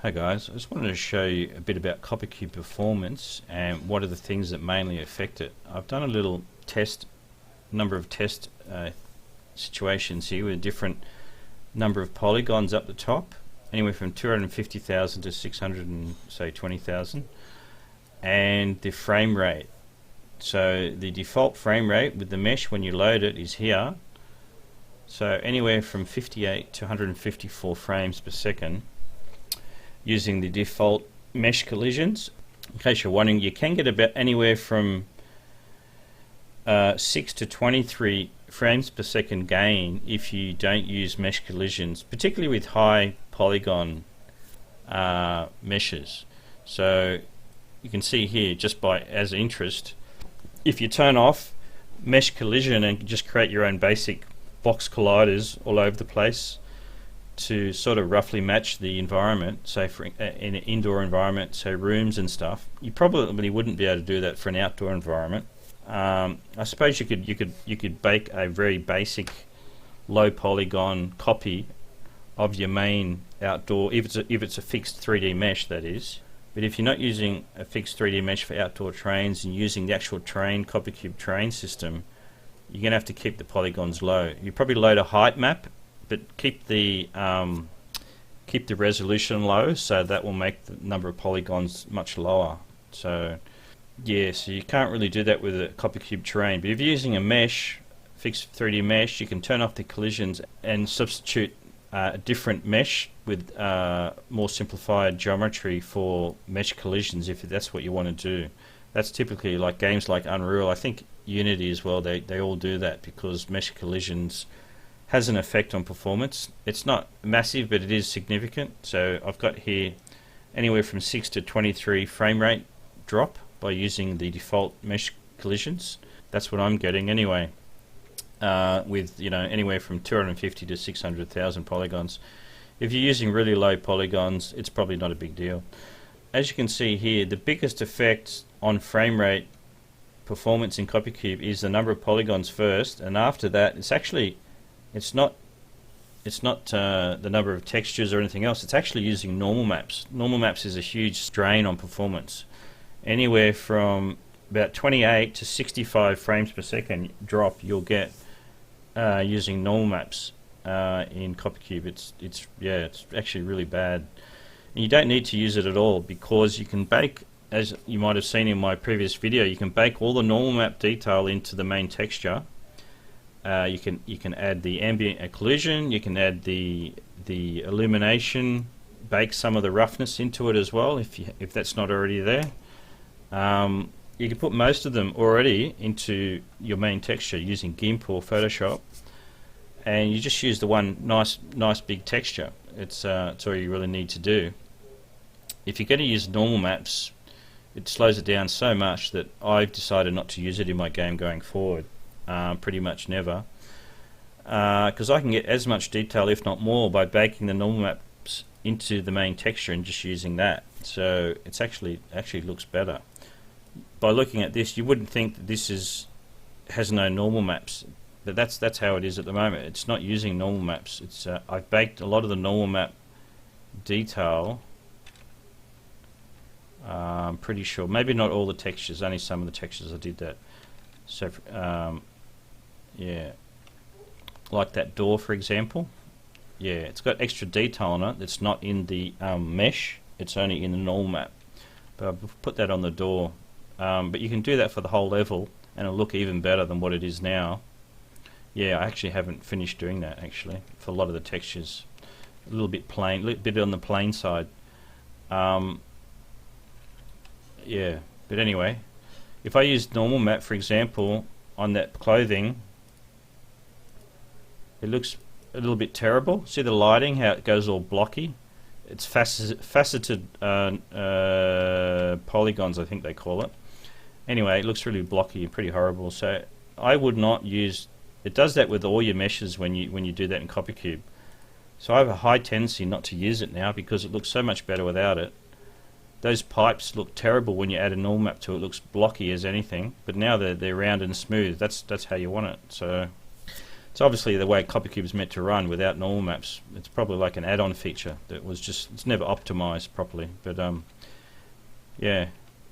Hi guys, I just wanted to show you a bit about CopperCube performance and what are the things that mainly affect it. I've done a little number of test situations here with a different number of polygons up the top, anywhere from 250,000 to 620,000, and the frame rate. So the default frame rate with the mesh when you load it is here. So anywhere from 58 to 154 frames per second. Using the default mesh collisions. In case you're wondering, you can get about anywhere from 6 to 23 frames per second gain if you don't use mesh collisions, particularly with high polygon meshes. So you can see here, just by as interest, if you turn off mesh collision and just create your own basic box colliders all over the place to sort of roughly match the environment, say for in an indoor environment, say rooms and stuff, you probably wouldn't be able to do that for an outdoor environment. I suppose you could bake a very basic low polygon copy of your main outdoor, if it's a fixed 3D mesh, that is. But if you're not using a fixed 3D mesh for outdoor terrains and using the actual CopperCube terrain system, you're going to have to keep the polygons low. You probably load a height map, but keep the resolution low, so that will make the number of polygons much lower. So yeah, so you can't really do that with a CopperCube terrain. But if you're using a mesh, fixed 3D mesh, you can turn off the collisions and substitute a different mesh with more simplified geometry for mesh collisions if that's what you want to do. That's typically like games like Unreal. I think Unity as well, they all do that because mesh collisions has an effect on performance. It's not massive, but it is significant. So I've got here anywhere from 6 to 23 frame rate drop by using the default mesh collisions. That's what I'm getting anyway, with anywhere from 250 to 600,000 polygons. If you're using really low polygons, it's probably not a big deal. As you can see here, the biggest effect on frame rate performance in CopperCube is the number of polygons first, and after that it's not the number of textures or anything else. It's actually using normal maps. Normal maps is a huge strain on performance. Anywhere from about 28 to 65 frames per second drop you'll get using normal maps in CopperCube. It's actually really bad. And you don't need to use it at all because you can bake, as you might have seen in my previous video, you can bake all the normal map detail into the main texture. You can add the ambient occlusion, you can add the illumination, bake some of the roughness into it as well if that's not already there. You can put most of them already into your main texture using GIMP or Photoshop, and you just use the one nice big texture. It's all you really need to do. If you're going to use normal maps, it slows it down so much that I've decided not to use it in my game going forward. Pretty much never, because I can get as much detail, if not more, by baking the normal maps into the main texture and just using that. So it's actually looks better. By looking at this, you wouldn't think that this has no normal maps, but that's how it is at the moment. It's not using normal maps. It's I've baked a lot of the normal map detail. I'm pretty sure, maybe not all the textures, only some of the textures I did that. So yeah, like that door for example. Yeah, it's got extra detail on it that's not in the mesh, it's only in the normal map. But I've put that on the door. But you can do that for the whole level and it'll look even better than what it is now. Yeah, I actually haven't finished doing that actually for a lot of the textures. A little bit plain, a little bit on the plain side. Yeah, but anyway, if I use normal map for example on that clothing, it looks a little bit terrible. See the lighting, how it goes all blocky? It's faceted polygons, I think they call it. Anyway, it looks really blocky and pretty horrible. So I would not use. It does that with all your meshes when you do that in CopperCube. So I have a high tendency not to use it now because it looks so much better without it. Those pipes look terrible when you add a normal map to it. It looks blocky as anything. But now they're round and smooth. That's how you want it. So It's obviously the way CopperCube is meant to run without normal maps. It's probably like an add-on feature that was just, it's never optimized properly. But yeah,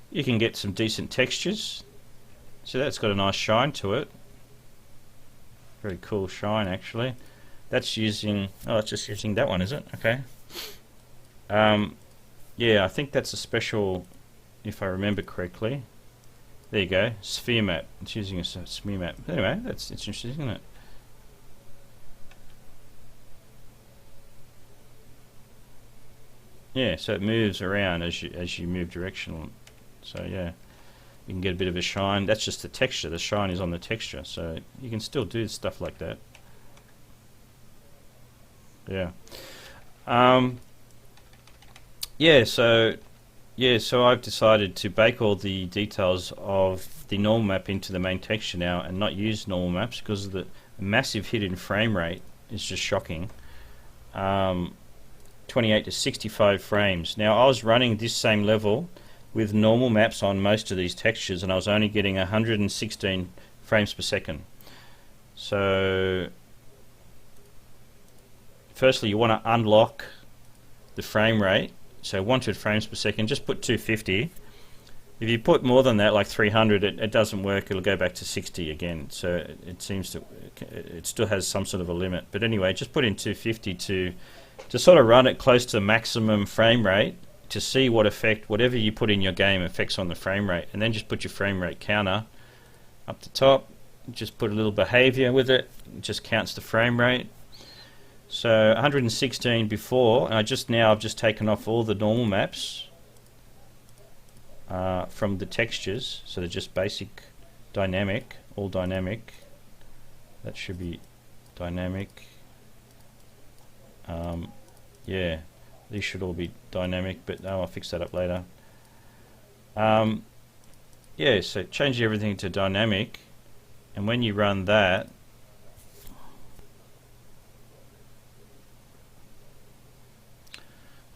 you can get some decent textures. So that's got a nice shine to it. Very cool shine actually. That's using, oh, it's just using that one, is it? Okay. Yeah, I think that's a special, if I remember correctly. There you go, sphere map. It's using a sphere map. Anyway, it's interesting, isn't it? Yeah, so it moves around as you move directional. So yeah, you can get a bit of a shine. That's just the texture. The shine is on the texture, so you can still do stuff like that. Yeah. So I've decided to bake all the details of the normal map into the main texture now and not use normal maps because of the massive hit in frame rate is just shocking. 28 to 65 frames. Now I was running this same level with normal maps on most of these textures and I was only getting 116 frames per second. So firstly you want to unlock the frame rate. So wanted frames per second, just put 250. If you put more than that, like 300, it doesn't work. It'll go back to 60 again. So it seems to, it still has some sort of a limit. But anyway, just put in 250 to sort of run it close to the maximum frame rate to see what effect whatever you put in your game affects on the frame rate. And then just put your frame rate counter up the top. Just put a little behavior with it. It just counts the frame rate. So 116 before, and I've just taken off all the normal maps from the textures, so they're just basic dynamic, all dynamic. That should be dynamic. Yeah, these should all be dynamic, but I'll fix that up later. Yeah, so change everything to dynamic, and when you run that,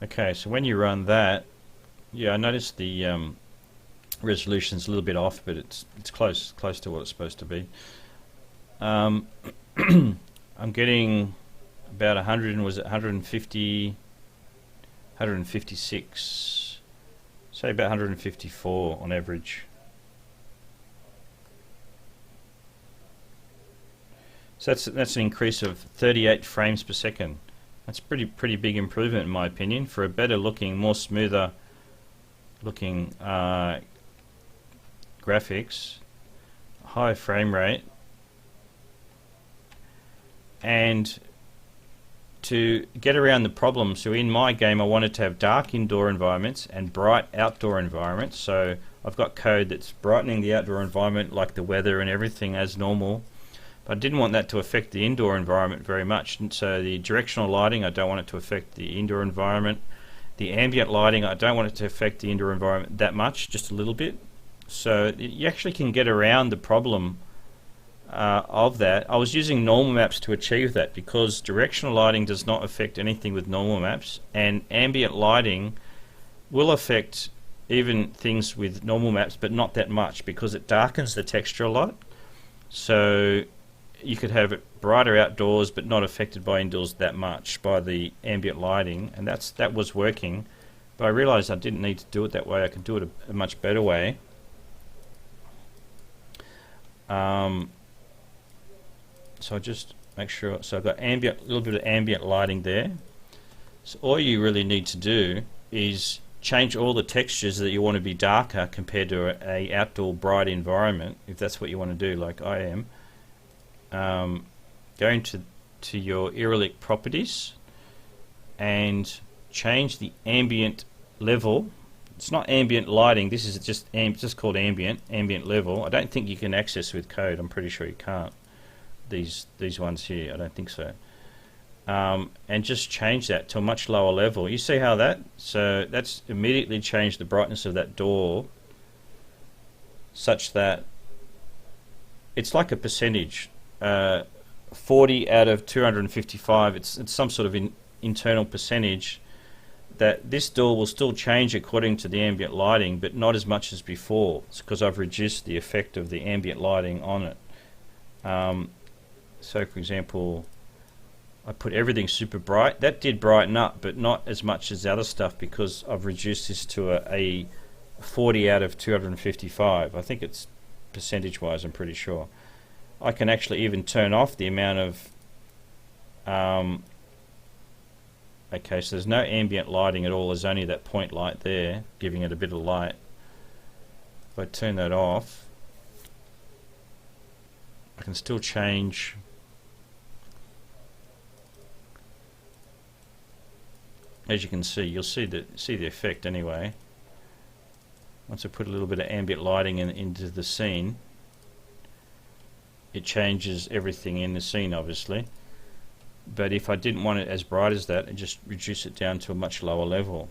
okay, so when you run that, yeah, I noticed the resolution's a little bit off, but it's close to what it's supposed to be. I'm getting about 100, was it 150, 156, say about 154 on average. So that's an increase of 38 frames per second. That's pretty big improvement in my opinion for a better looking, more smoother looking graphics, high frame rate, and to get around the problem. So in my game I wanted to have dark indoor environments and bright outdoor environments. So I've got code that's brightening the outdoor environment like the weather and everything as normal. But I didn't want that to affect the indoor environment very much, and so the directional lighting, I don't want it to affect the indoor environment. The ambient lighting, I don't want it to affect the indoor environment that much, just a little bit. So you actually can get around the problem of that. I was using normal maps to achieve that because directional lighting does not affect anything with normal maps, and ambient lighting will affect even things with normal maps, but not that much because it darkens the texture a lot. So you could have it brighter outdoors but not affected by indoors that much by the ambient lighting, and that was working, but I realized I didn't need to do it that way. I could do it a much better way. So I just make sure, so I've got a little bit of ambient lighting there. So all you really need to do is change all the textures that you want to be darker compared to a outdoor bright environment, if that's what you want to do like I am. Go to your Irelic properties and change the ambient level. It's not ambient lighting, this is just called ambient level. I don't think you can access with code, I'm pretty sure you can't. These ones here, I don't think so. And just change that to a much lower level. You see how so that's immediately changed the brightness of that door such that it's like a percentage. 40 out of 255, it's some sort of internal percentage that this door will still change according to the ambient lighting, but not as much as before. It's because I've reduced the effect of the ambient lighting on it. So for example, I put everything super bright. That did brighten up, but not as much as the other stuff because I've reduced this to a 40 out of 255. I think it's percentage-wise, I'm pretty sure. I can actually even turn off the amount of... okay, so there's no ambient lighting at all. There's only that point light there, giving it a bit of light. If I turn that off, I can still change... As you can see, you'll see the effect anyway. Once I put a little bit of ambient lighting into the scene, it changes everything in the scene, obviously. But if I didn't want it as bright as that, I'd just reduce it down to a much lower level.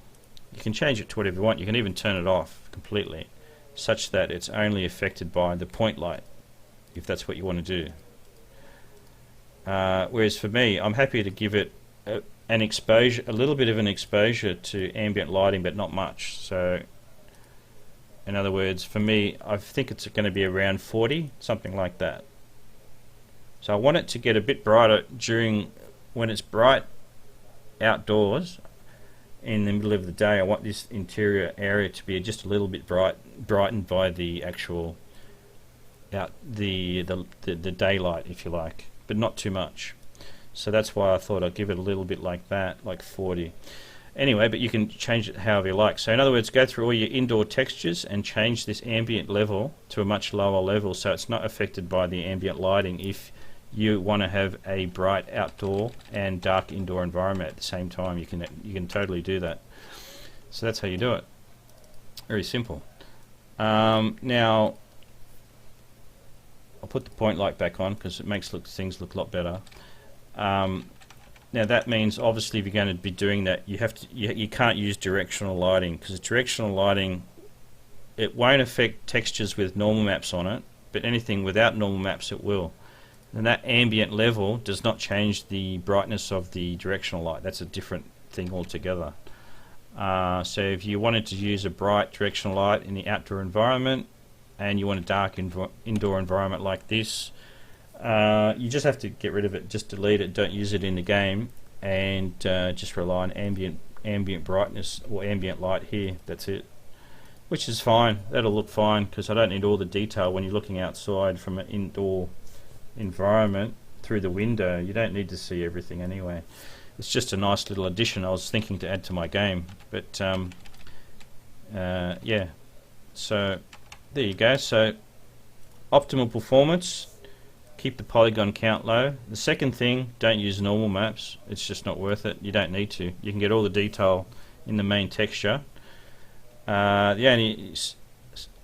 You can change it to whatever you want. You can even turn it off completely, such that it's only affected by the point light, if that's what you want to do. Whereas for me, I'm happy to give it an exposure, a little bit of an exposure to ambient lighting, but not much. So in other words, for me, I think it's going to be around 40, something like that. So I want it to get a bit brighter when it's bright outdoors in the middle of the day. I want this interior area to be just a little bit brightened by the actual the daylight, if you like, but not too much. So that's why I thought I'd give it a little bit like that, like 40. Anyway, but you can change it however you like. So in other words, go through all your indoor textures and change this ambient level to a much lower level so it's not affected by the ambient lighting if you want to have a bright outdoor and dark indoor environment at the same time. You can totally do that. So that's how you do it. Very simple. Now I'll put the point light back on because it makes things look a lot better. Now that means obviously if you're going to be doing that, you can't use directional lighting, because directional lighting, it won't affect textures with normal maps on it, but anything without normal maps it will. And that ambient level does not change the brightness of the directional light. That's a different thing altogether. So if you wanted to use a bright directional light in the outdoor environment and you want a dark indoor environment like this, you just have to get rid of it, just delete it, don't use it in the game, and just rely on ambient brightness or ambient light here. That's it, which is fine. That'll look fine because I don't need all the detail when you're looking outside from an indoor environment through the window. You don't need to see everything anyway. It's just a nice little addition I was thinking to add to my game, but yeah, so there you go. So optimal performance, keep the polygon count low. The second thing, don't use normal maps. It's just not worth it. You don't need to. You can get all the detail in the main texture. The only,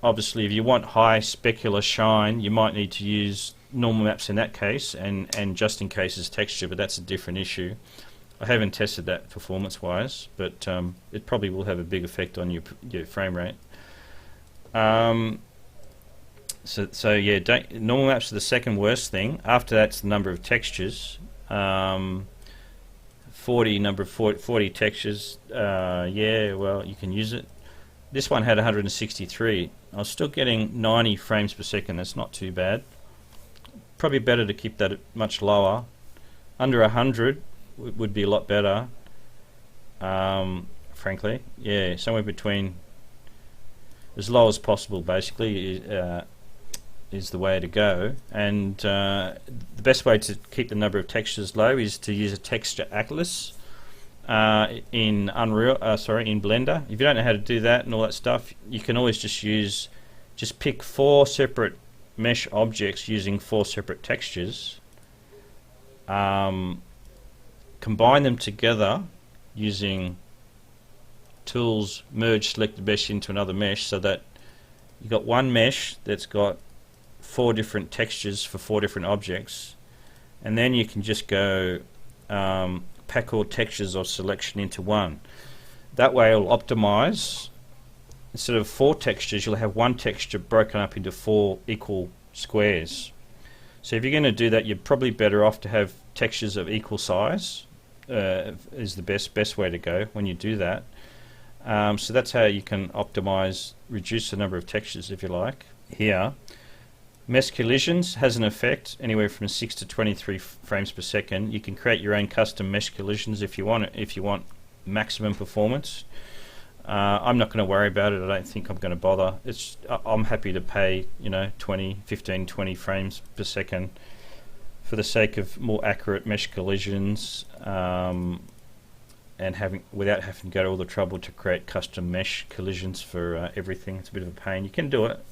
obviously, if you want high specular shine, you might need to use normal maps in that case, and just in case it's texture, but that's a different issue. I haven't tested that performance-wise, but it probably will have a big effect on your frame rate. So yeah, normal maps are the second worst thing. After that's the number of textures. 40 textures. Yeah, well, you can use it. This one had 163. I was still getting 90 frames per second. That's not too bad. Probably better to keep that much lower. Under 100 would be a lot better. Frankly, yeah, somewhere between as low as possible, basically. Is the way to go, and the best way to keep the number of textures low is to use a texture atlas in Blender. If you don't know how to do that and all that stuff, you can always just pick 4 separate mesh objects using 4 separate textures, combine them together using tools, merge selected mesh into another mesh, so that you've got one mesh that's got 4 different textures for 4 different objects, and then you can just go pack all textures of selection into one. That way it'll optimize. Instead of 4 textures, you'll have one texture broken up into 4 equal squares. So if you're going to do that, you're probably better off to have textures of equal size. Is the best way to go when you do that. So that's how you can optimize, reduce the number of textures if you like. Here, Mesh collisions has an effect anywhere from 6 to 23 frames per second. You can create your own custom mesh collisions if you want it, if you want maximum performance. I'm not going to worry about it. I don't think I'm going to bother. I'm happy to pay 15, 20 frames per second for the sake of more accurate mesh collisions, and without having to go to all the trouble to create custom mesh collisions for everything. It's a bit of a pain. You can do it.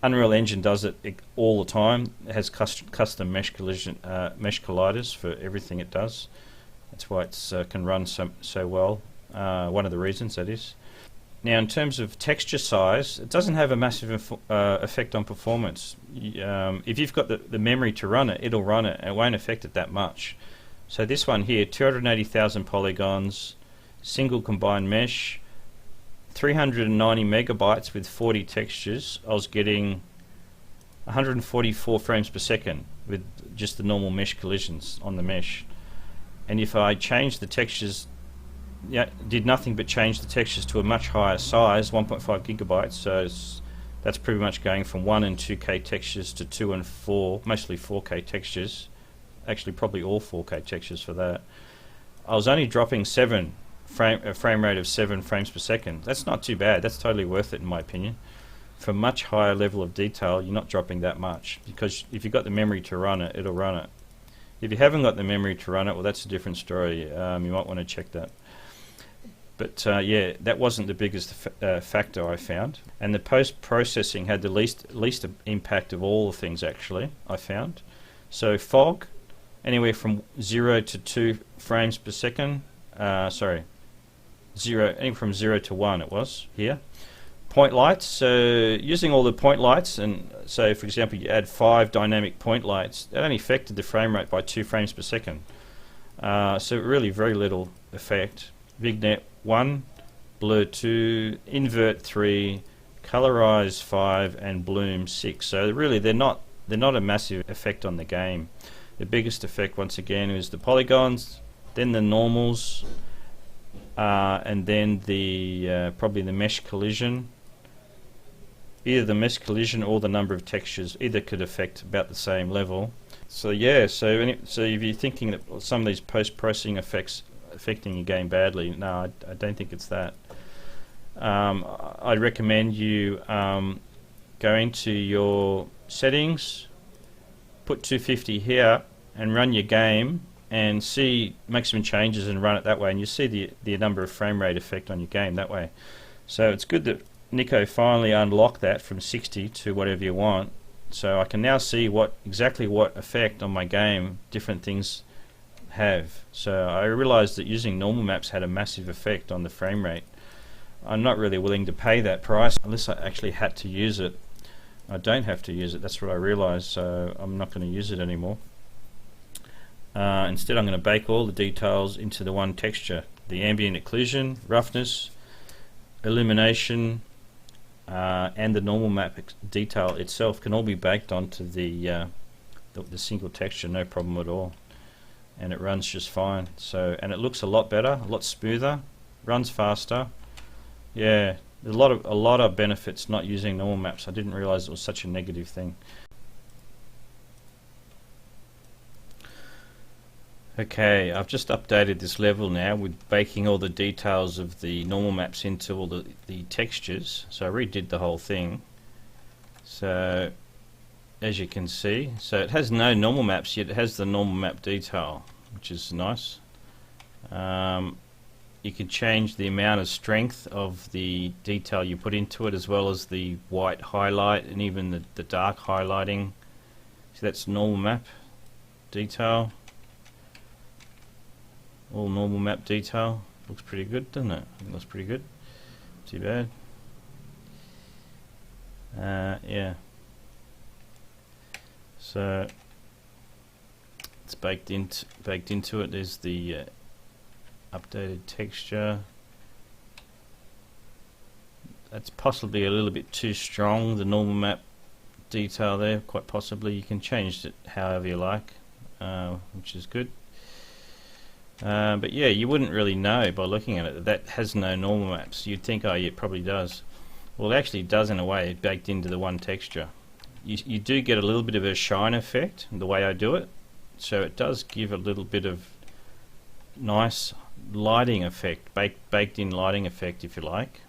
Unreal Engine does it all the time. It has custom mesh colliders for everything it does. That's why it can run so well. One of the reasons, that is. Now, in terms of texture size, it doesn't have a massive effect on performance. If you've got the memory to run it, it'll run it. It won't affect it that much. So this one here, 280,000 polygons, single combined mesh, 390 megabytes with 40 textures. I was getting 144 frames per second with just the normal mesh collisions on the mesh. And if I change the textures, did nothing but change the textures to a much higher size, 1.5 gigabytes, so that's pretty much going from 1 and 2K textures to 2 and 4, mostly 4K textures, actually probably all 4K textures for that. I was only dropping a frame rate of 7 frames per second. That's not too bad. That's totally worth it in my opinion. For a much higher level of detail, you're not dropping that much, because if you've got the memory to run it, it'll run it. If you haven't got the memory to run it, well, that's a different story. You might want to check that. But yeah, that wasn't the biggest factor I found. And the post-processing had the least impact of all the things, actually, I found. So fog, anywhere from 0 to 2 frames per second. Anywhere from 0 to 1 it was here. Point lights, so using all the point lights, and so for example you add 5 dynamic point lights, that only affected the frame rate by 2 frames per second. So really very little effect. Vignette 1, blur 2, invert 3, colorize 5, and bloom 6. So really they're not a massive effect on the game. The biggest effect once again is the polygons, then the normals, and then the probably the mesh collision. Either the mesh collision or the number of textures, either could affect about the same level. So yeah, so if you're thinking that some of these post-processing effects affecting your game badly, no, I don't think it's that. I'd recommend you go into your settings, put 250 here, and run your game, and see maximum changes and run it that way, and you see the number of frame rate effect on your game that way. So it's good that Nico finally unlocked that from 60 to whatever you want, so I can now see exactly what effect on my game different things have. So I realized that using normal maps had a massive effect on the frame rate. I'm not really willing to pay that price unless I actually had to use it. I don't have to use it, that's what I realized, so I'm not going to use it anymore. Instead I'm going to bake all the details into the one texture. The ambient occlusion, roughness, illumination, and the normal map detail itself can all be baked onto the single texture, no problem at all. And it runs just fine. So, and it looks a lot better, a lot smoother, runs faster. Yeah, there's a lot of benefits not using normal maps. I didn't realize it was such a negative thing. Okay, I've just updated this level now with baking all the details of the normal maps into all the textures. So I redid the whole thing. So as you can see, so it has no normal maps, yet it has the normal map detail, which is nice. You can change the amount of strength of the detail you put into it, as well as the white highlight and even the dark highlighting. So that's normal map detail. All normal map detail. Looks pretty good, doesn't it? I think it looks pretty good. Too bad. Yeah. So it's baked into it. There's the updated texture. That's possibly a little bit too strong, the normal map detail there. Quite possibly. You can change it however you like, which is good. But yeah, you wouldn't really know by looking at it that has no normal maps. You'd think, oh yeah, it probably does. Well, it actually does in a way, baked into the one texture. you do get a little bit of a shine effect in the way I do it, so it does give a little bit of nice lighting effect, baked in lighting effect, if you like.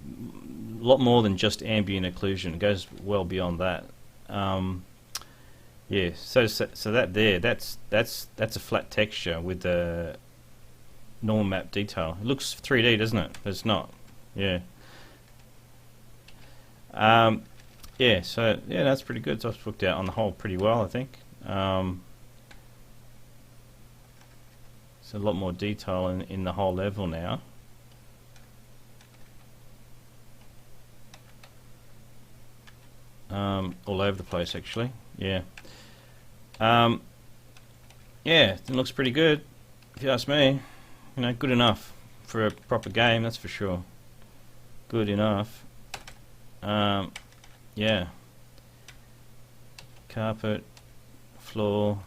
A lot more than just ambient occlusion. It goes well beyond that. Yeah, so that there, that's a flat texture with the normal map detail. It looks 3D, doesn't it? But it's not. Yeah. Yeah, so yeah, that's pretty good. So it's worked out on the whole pretty well, I think. It's a lot more detail in the whole level now. All over the place, actually. Yeah. Yeah, it looks pretty good, if you ask me. You know, good enough for a proper game, that's for sure. Good enough. Yeah. Carpet, floor,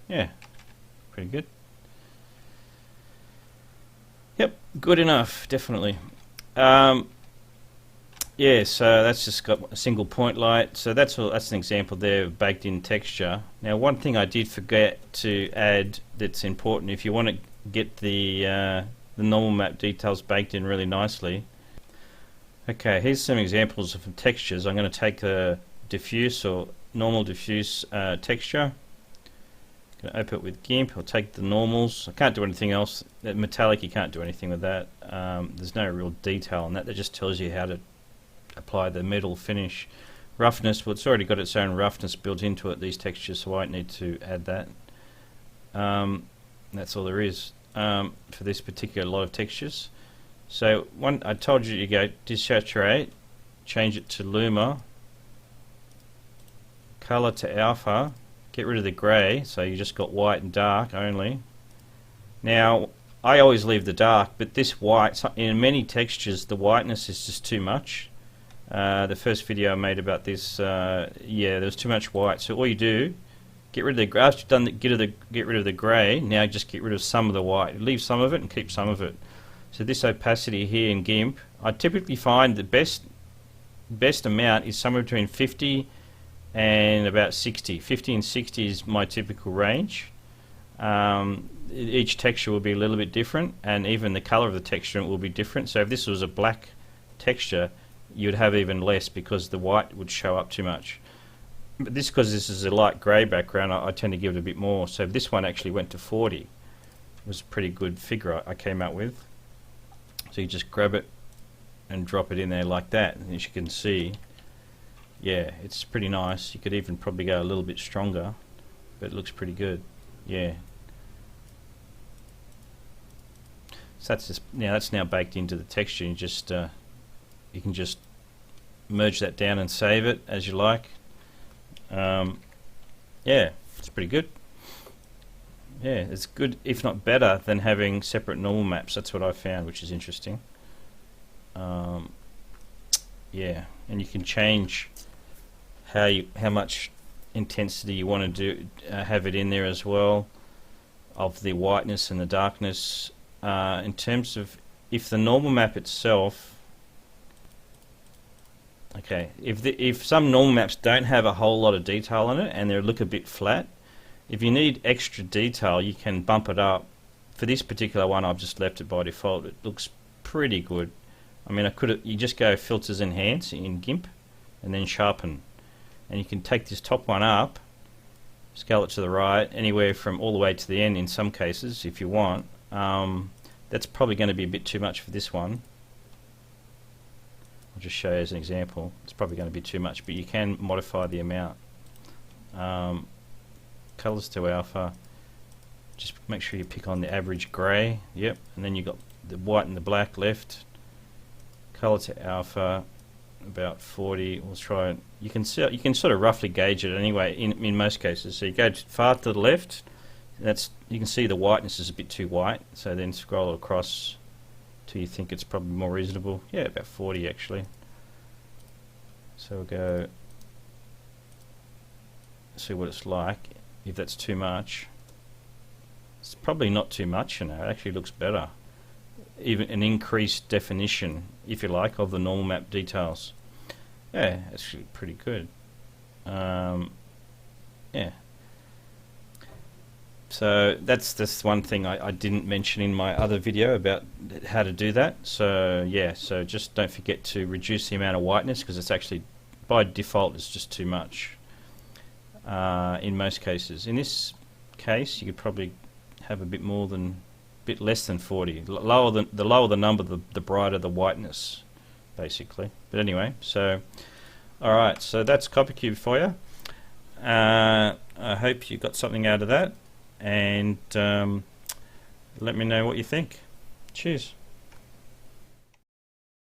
yeah, pretty good. Yep, good enough, definitely. Yeah, so that's just got a single point light. So that's an example there of baked in texture. Now, one thing I did forget to add that's important if you want to get the normal map details baked in really nicely. Okay, here's some examples of textures. I'm going to take a diffuse or normal diffuse texture. I'm going to open it with GIMP. I'll take the normals. I can't do anything else. That metallic, you can't do anything with that. There's no real detail on that. That just tells you how to apply the metal finish. Roughness, well, it's already got its own roughness built into it, these textures, so I won't need to add that. That's all there is for this particular lot of textures. So I told you to go desaturate, change it to luma, color to alpha, get rid of the grey, so you just got white and dark only. Now I always leave the dark, but this white, in many textures the whiteness is just too much. The first video I made about this, yeah, there's too much white, so all you do, get rid of the, after you've done the, get rid of the grey, now just get rid of some of the white. Leave some of it and keep some of it. So this opacity here in GIMP, I typically find the best amount is somewhere between 50 and about 60. 50 and 60 is my typical range. Each texture will be a little bit different, and even the color of the texture will be different. So if this was a black texture, you'd have even less because the white would show up too much. But this, because this is a light grey background, I tend to give it a bit more. So this one actually went to 40. It was a pretty good figure I came up with. So you just grab it and drop it in there like that, and as you can see, yeah, it's pretty nice. You could even probably go a little bit stronger, but it looks pretty good. Yeah. So that's just, that's now baked into the texture. You just you can just merge that down and save it as you like. Yeah, it's pretty good. Yeah, it's good, if not better, than having separate normal maps. That's what I found, which is interesting. Yeah, and you can change how much intensity you want to do, have it in there as well, of the whiteness and the darkness. In terms of if the normal map itself, okay, if some normal maps don't have a whole lot of detail on it and they look a bit flat, if you need extra detail, you can bump it up. For this particular one, I've just left it by default. It looks pretty good. I mean, you just go filters, enhance in GIMP, and then sharpen, and you can take this top one up, scale it to the right, anywhere from all the way to the end in some cases, if you want. That's probably going to be a bit too much for this one. I'll just show you as an example. It's probably going to be too much, but you can modify the amount. Colors to alpha, just make sure you pick on the average grey, yep, and then you've got the white and the black left. Color to alpha, about 40. We'll try it. You can sort of roughly gauge it anyway in most cases. So you go far to the left, you can see the whiteness is a bit too white, so then scroll across till you think it's probably more reasonable. Yeah, about 40 actually. So we'll go see what it's like. If that's too much, it's probably not too much, you know, it actually looks better. Even an increased definition, if you like, of the normal map details. Yeah, actually pretty good. Yeah. So that's one thing I didn't mention in my other video about how to do that. So yeah, so just don't forget to reduce the amount of whiteness, because it's actually by default it's just too much in most cases. In this case, you could probably have a bit less than 40. The lower the number, the brighter the whiteness, basically. But anyway, so all right, so that's CopperCube for you. I hope you got something out of that, and let me know what you think. Cheers.